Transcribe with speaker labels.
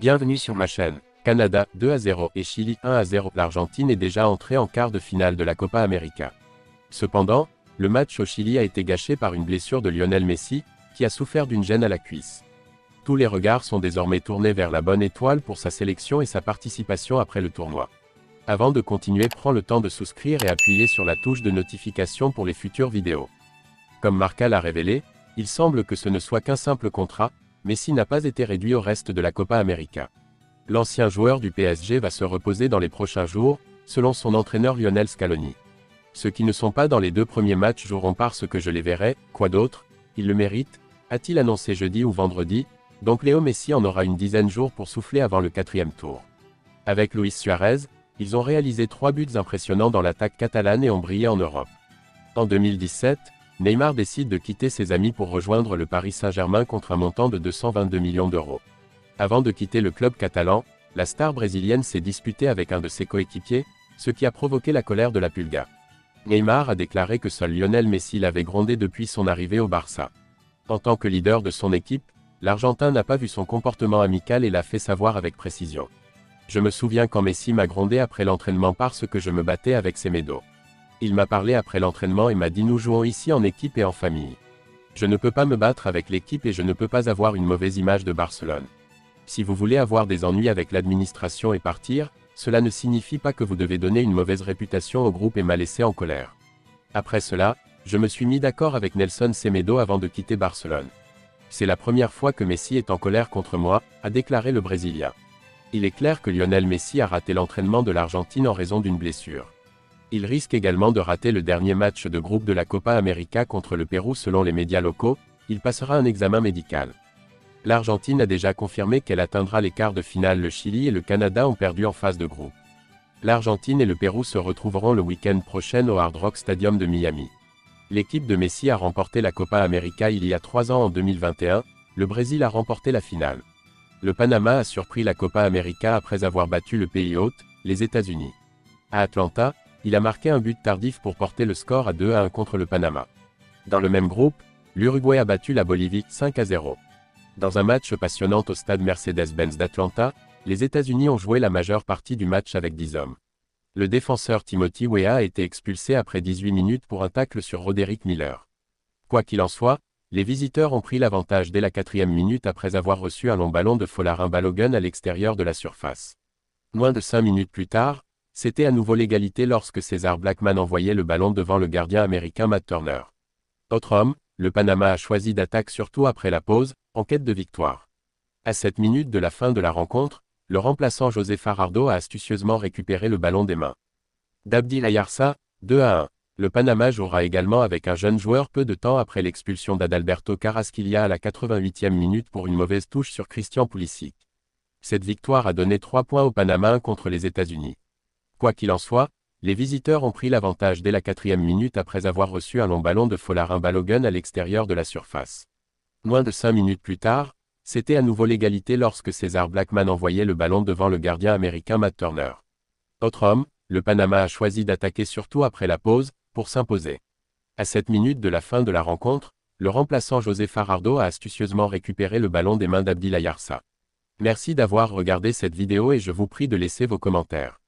Speaker 1: Bienvenue sur ma chaîne. Canada 2-0 et Chili 1-0. L'Argentine est déjà entrée en quart de finale de la Copa América. Cependant, le match au Chili a été gâché par une blessure de Lionel Messi, qui a souffert d'une gêne à la cuisse. Tous les regards sont désormais tournés vers la bonne étoile pour sa sélection et sa participation après le tournoi. Avant de continuer, prends le temps de souscrire et appuyer sur la touche de notification pour les futures vidéos. Comme Marca l'a révélé, il semble que ce ne soit qu'un simple contrat. Messi n'a pas été réduit au reste de la Copa América. L'ancien joueur du PSG va se reposer dans les prochains jours, selon son entraîneur Lionel Scaloni. Ceux qui ne sont pas dans les deux premiers matchs joueront parce que je les verrai, quoi d'autre, ils le méritent, a-t-il annoncé jeudi ou vendredi, donc Léo Messi en aura une dizaine de jours pour souffler avant le 4e tour. Avec Luis Suarez, ils ont réalisé 3 buts impressionnants dans l'attaque catalane et ont brillé en Europe. En 2017, Neymar décide de quitter ses amis pour rejoindre le Paris Saint-Germain contre un montant de 222 millions d'euros. Avant de quitter le club catalan, la star brésilienne s'est disputée avec un de ses coéquipiers, ce qui a provoqué la colère de la Pulga. Neymar a déclaré que seul Lionel Messi l'avait grondé depuis son arrivée au Barça. En tant que leader de son équipe, l'Argentin n'a pas vu son comportement amical et l'a fait savoir avec précision. Je me souviens quand Messi m'a grondé après l'entraînement parce que je me battais avec Semedo. Il m'a parlé après l'entraînement et m'a dit: nous jouons ici en équipe et en famille. Je ne peux pas me battre avec l'équipe et je ne peux pas avoir une mauvaise image de Barcelone. Si vous voulez avoir des ennuis avec l'administration et partir, cela ne signifie pas que vous devez donner une mauvaise réputation au groupe et m'a laissé en colère. Après cela, je me suis mis d'accord avec Nelson Semedo avant de quitter Barcelone. C'est la première fois que Messi est en colère contre moi, a déclaré le Brésilien. Il est clair que Lionel Messi a raté l'entraînement de l'Argentine en raison d'une blessure. Il risque également de rater le dernier match de groupe de la Copa América contre le Pérou selon les médias locaux, il passera un examen médical. L'Argentine a déjà confirmé qu'elle atteindra les quarts de finale. Le Chili et le Canada ont perdu en phase de groupe. L'Argentine et le Pérou se retrouveront le week-end prochain au Hard Rock Stadium de Miami. L'équipe de Messi a remporté la Copa América il y a 3 ans en 2021, le Brésil a remporté la finale. Le Panama a surpris la Copa América après avoir battu le pays hôte, les États-Unis. À Atlanta, il a marqué un but tardif pour porter le score à 2-1 contre le Panama. Dans le même groupe, l'Uruguay a battu la Bolivie 5-0. Dans un match passionnant au stade Mercedes-Benz d'Atlanta, les États-Unis ont joué la majeure partie du match avec 10 hommes. Le défenseur Timothy Weah a été expulsé après 18 minutes pour un tacle sur Roderick Miller. Quoi qu'il en soit, les visiteurs ont pris l'avantage dès la 4e minute après avoir reçu un long ballon de Folarin Balogun à l'extérieur de la surface. Moins de 5 minutes plus tard, c'était à nouveau l'égalité lorsque César Blackman envoyait le ballon devant le gardien américain Matt Turner. Autre homme, le Panama a choisi d'attaquer surtout après la pause, en quête de victoire. À 7 minutes de la fin de la rencontre, le remplaçant José Fajardo a astucieusement récupéré le ballon des mains d'Abdil Ayarza, 2-1. Le Panama jouera également avec un jeune joueur peu de temps après l'expulsion d'Adalberto Carrasquilla à la 88e minute pour une mauvaise touche sur Christian Pulisic. Cette victoire a donné 3 points au Panama contre les États-Unis. Quoi qu'il en soit, les visiteurs ont pris l'avantage dès la 4e minute après avoir reçu un long ballon de Folarin Balogun à l'extérieur de la surface. Moins de 5 minutes plus tard, c'était à nouveau l'égalité lorsque César Blackman envoyait le ballon devant le gardien américain Matt Turner. Autre homme, le Panama a choisi d'attaquer surtout après la pause, pour s'imposer. À 7 minutes de la fin de la rencontre, le remplaçant José Fajardo a astucieusement récupéré le ballon des mains d'Abdil Ayarza. Merci d'avoir regardé cette vidéo et je vous prie de laisser vos commentaires.